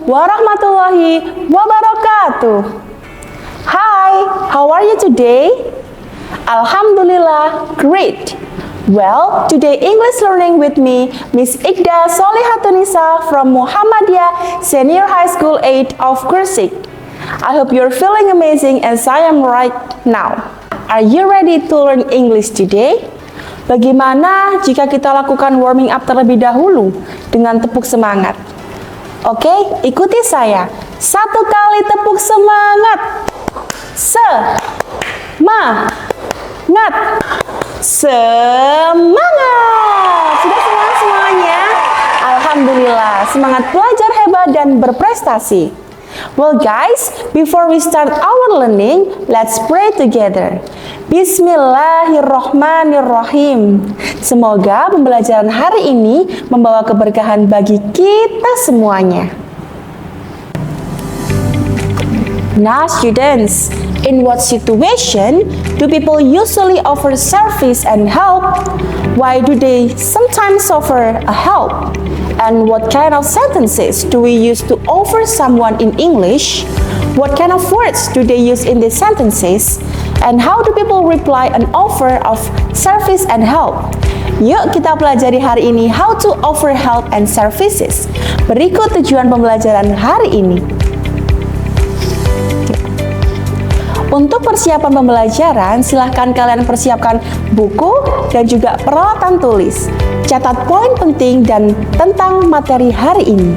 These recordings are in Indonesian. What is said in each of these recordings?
warahmatullahi wabarakatuh. Hi, how are you today? Alhamdulillah, great. Well, today English learning with me, Miss Iqda Solihatunisa from Muhammadiyah Senior High School 8 of Gresik. I hope you're feeling amazing as I am right now. Are you ready to learn English today? Bagaimana jika kita lakukan warming up terlebih dahulu dengan tepuk semangat? Oke, ikuti saya. 1 kali tepuk semangat. Semangat. Semangat. Sudah semuanya? Alhamdulillah, semangat belajar hebat dan berprestasi. Well guys, before we start our learning, let's pray together. Bismillahirrohmanirrohim. Semoga pembelajaran hari ini membawa keberkahan bagi kita semuanya. Now students, in what situation do people usually offer service and help? Why do they sometimes offer a help? And what kind of sentences do we use to offer someone in English? What kind of words do they use in these sentences? And how do people reply an offer of service and help? Yuk kita pelajari hari ini how to offer help and services. Berikut tujuan pembelajaran hari ini. Untuk persiapan pembelajaran, silahkan kalian persiapkan buku dan juga peralatan tulis. Catat poin penting dan tentang materi hari ini.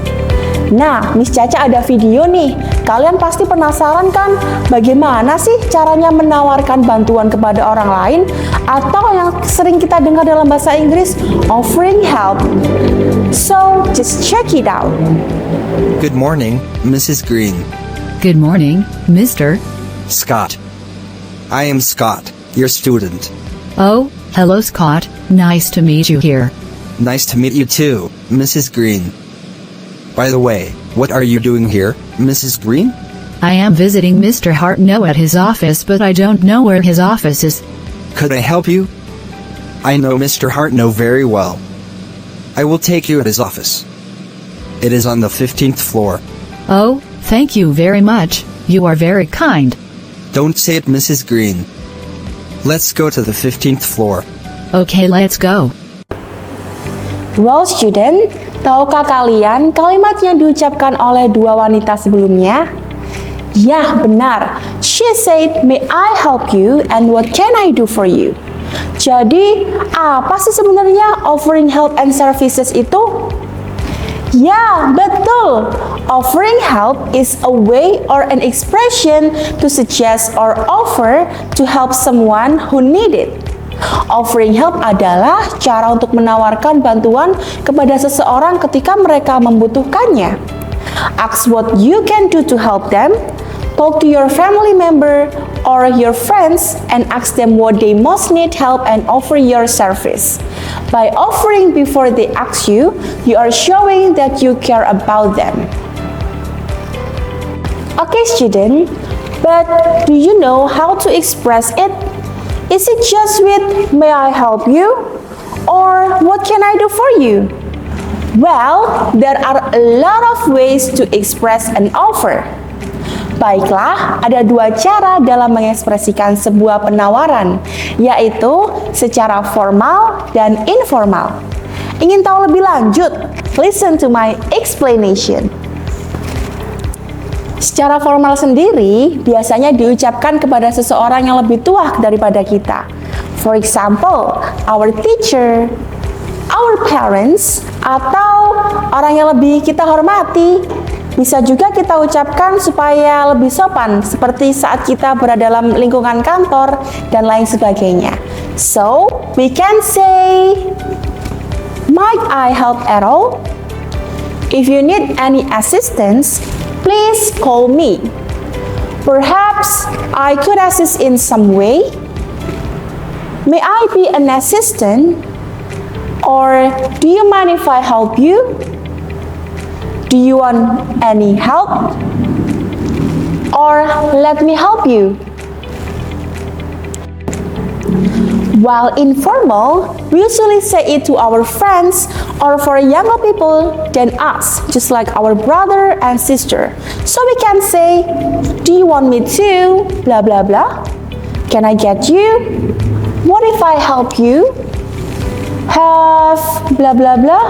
Nah, Miss Caca ada video nih. Kalian pasti penasaran kan bagaimana sih caranya menawarkan bantuan kepada orang lain atau yang sering kita dengar dalam bahasa Inggris, offering help. So, just check it out. Good morning, Mrs. Green. Good morning, Mr. Scott. I am Scott, your student. Oh, hello Scott, nice to meet you here. Nice to meet you too, Mrs. Green. By the way, what are you doing here, Mrs. Green? I am visiting Mr. Hartnell at his office, but I don't know where his office is. Could I help you? I know Mr. Hartnell very well. I will take you at his office. It is on the 15th floor. Oh, thank you very much, you are very kind. Don't say it, Mrs. Green. Let's go to the 15th floor. Okay, let's go. Well student, tahukah kalian kalimat yang diucapkan oleh dua wanita sebelumnya? Ya, benar. She said, "May I help you and what can I do for you?" Jadi, apa sih sebenarnya offering help and services itu? Ya, betul. Offering help is a way or an expression to suggest or offer to help someone who need it. Offering help adalah cara untuk menawarkan bantuan kepada seseorang ketika mereka membutuhkannya. Ask what you can do to help them. Talk to your family member or your friends and ask them what they most need help and offer your service. By offering before they ask you, you are showing that you care about them. Okay student, but do you know how to express it? Is it just with, "May I help you?" Or, "What can I do for you?" Well, there are a lot of ways to express an offer. Baiklah, ada dua cara dalam mengekspresikan sebuah penawaran, yaitu secara formal dan informal. Ingin tahu lebih lanjut? Listen to my explanation. Secara formal sendiri biasanya diucapkan kepada seseorang yang lebih tua daripada kita. For example, our teacher, our parents, atau orang yang lebih kita hormati. Bisa juga kita ucapkan supaya lebih sopan, seperti saat kita berada dalam lingkungan kantor dan lain sebagainya. So, we can say, "Might I help at all? If you need any assistance, please call me. Perhaps I could assist in some way. May I be an assistant? Or do you mind if I help you? Do you want any help? Or let me help you?" While informal, we usually say it to our friends or for younger people than us, just like our brother and sister. So we can say, do you want me to? Blah blah blah. Can I get you? What if I help you? Have blah blah blah.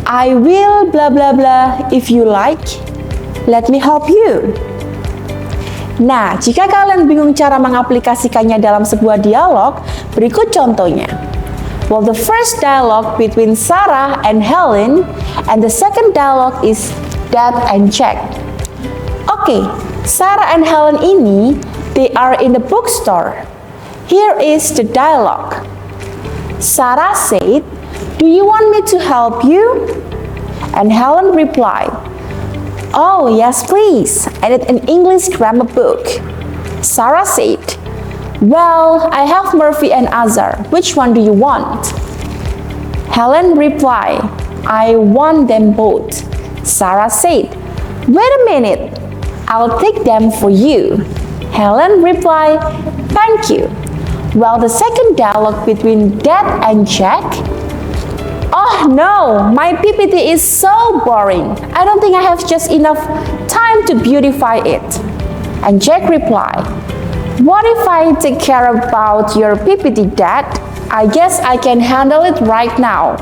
I will blah blah blah if you like. Let me help you. Nah, jika kalian bingung cara mengaplikasikannya dalam sebuah dialog, berikut contohnya. Well, the first dialogue between Sarah and Helen, and the second dialogue is Dad and Jack. Okay, Sarah and Helen ini, they are in the bookstore. Here is the dialogue. Sarah said, "Do you want me to help you?" And Helen replied, "Oh, yes, please. I need an English grammar book." Sarah said, "Well, I have Murphy and Azar. Which one do you want?" Helen replied, "I want them both." Sarah said, "Wait a minute. I'll take them for you." Helen replied, "Thank you." Well, the second dialogue between Dad and Jack. "Oh no, my PPT is so boring. I don't think I have just enough time to beautify it." And Jack replied, "What if I take care about your PPT, Dad? I guess I can handle it right now."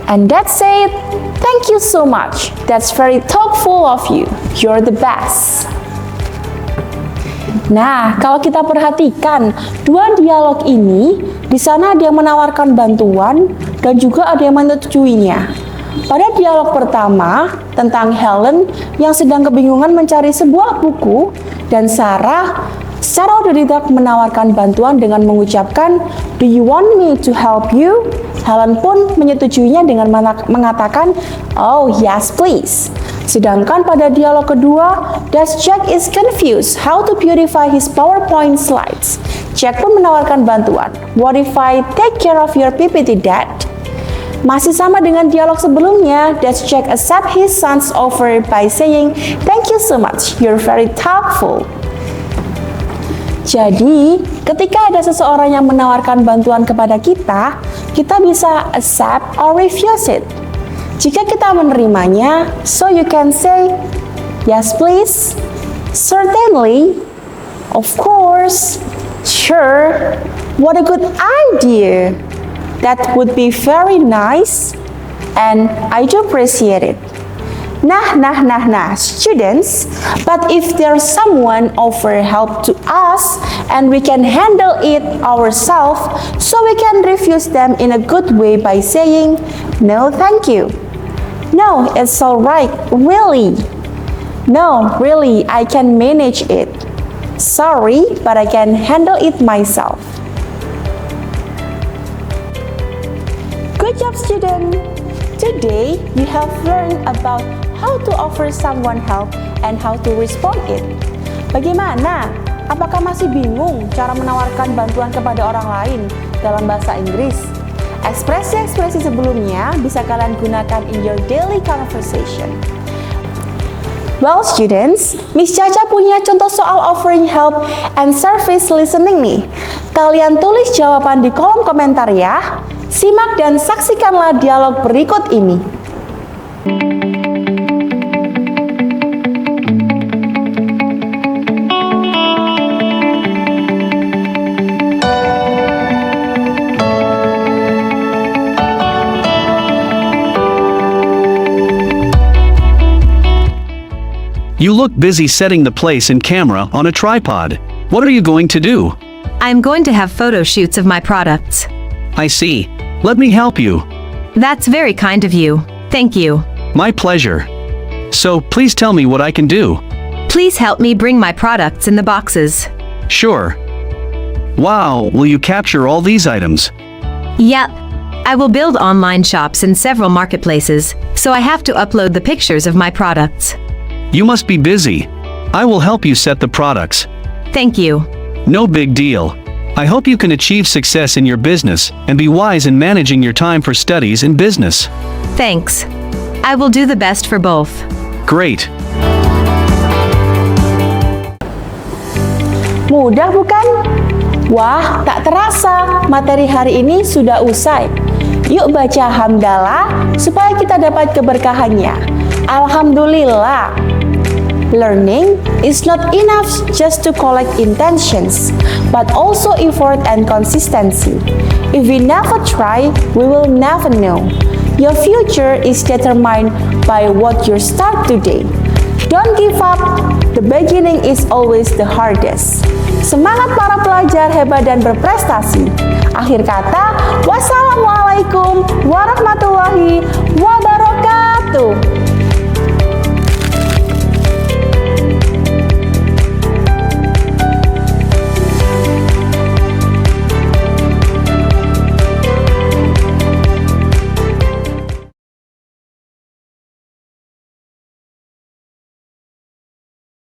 And Dad said, "Thank you so much. That's very thoughtful of you. You're the best." Nah, kalau kita perhatikan dua dialog ini, di sana ada yang menawarkan bantuan dan juga ada yang menyetujuinya. Pada dialog pertama tentang Helen yang sedang kebingungan mencari sebuah buku dan Sarah secara otodidak menawarkan bantuan dengan mengucapkan, "Do you want me to help you?" Helen pun menyetujuinya dengan mengatakan, "Oh yes please." Sedangkan pada dialog kedua, Jack is confused how to beautify his PowerPoint slides. Jack pun menawarkan bantuan. "What if I take care of your PPT, Dad?" Masih sama dengan dialog sebelumnya, Jack accept his son's offer by saying, "Thank you so much, you're very thoughtful." Jadi, ketika ada seseorang yang menawarkan bantuan kepada kita, kita bisa accept or refuse it. Jika kita menerimanya, so you can say, "Yes please," "Certainly," "Of course," "Sure," "What a good idea," "That would be very nice," and "I do appreciate it." Nah, students, but if there's someone offer help to us and we can handle it ourselves, so we can refuse them in a good way by saying, "No, thank you." "No, it's all right, really." "No, really, I can manage it." "Sorry, but I can handle it myself." Good job, student! Today, you have learned about how to offer someone help and how to respond it. Bagaimana? Apakah masih bingung cara menawarkan bantuan kepada orang lain dalam bahasa Inggris? Ekspresi-ekspresi sebelumnya bisa kalian gunakan in your daily conversation. Well, students, Miss Caca punya contoh soal offering help and service listening nih. Kalian tulis jawaban di kolom komentar ya. Simak dan saksikanlah dialog berikut ini. You look busy setting the place and camera on a tripod. What are you going to do? I'm going to have photo shoots of my products. I see. Let me help you. That's very kind of you. Thank you. My pleasure. So, please tell me what I can do. Please help me bring my products in the boxes. Sure. Wow, will you capture all these items? Yep. I will build online shops in several marketplaces, so I have to upload the pictures of my products. You must be busy. I will help you set the products. Thank you. No big deal. I hope you can achieve success in your business and be wise in managing your time for studies and business. Thanks. I will do the best for both. Great. Mudah bukan? Wah, tak terasa materi hari ini sudah usai. Yuk baca hamdalah supaya kita dapat keberkahannya. Alhamdulillah. Learning is not enough just to collect intentions, but also effort and consistency. If we never try, we will never know. Your future is determined by what you start today. Don't give up, the beginning is always the hardest. Semangat para pelajar hebat dan berprestasi. Akhir kata, wassalamualaikum warahmatullahi wabarakatuh.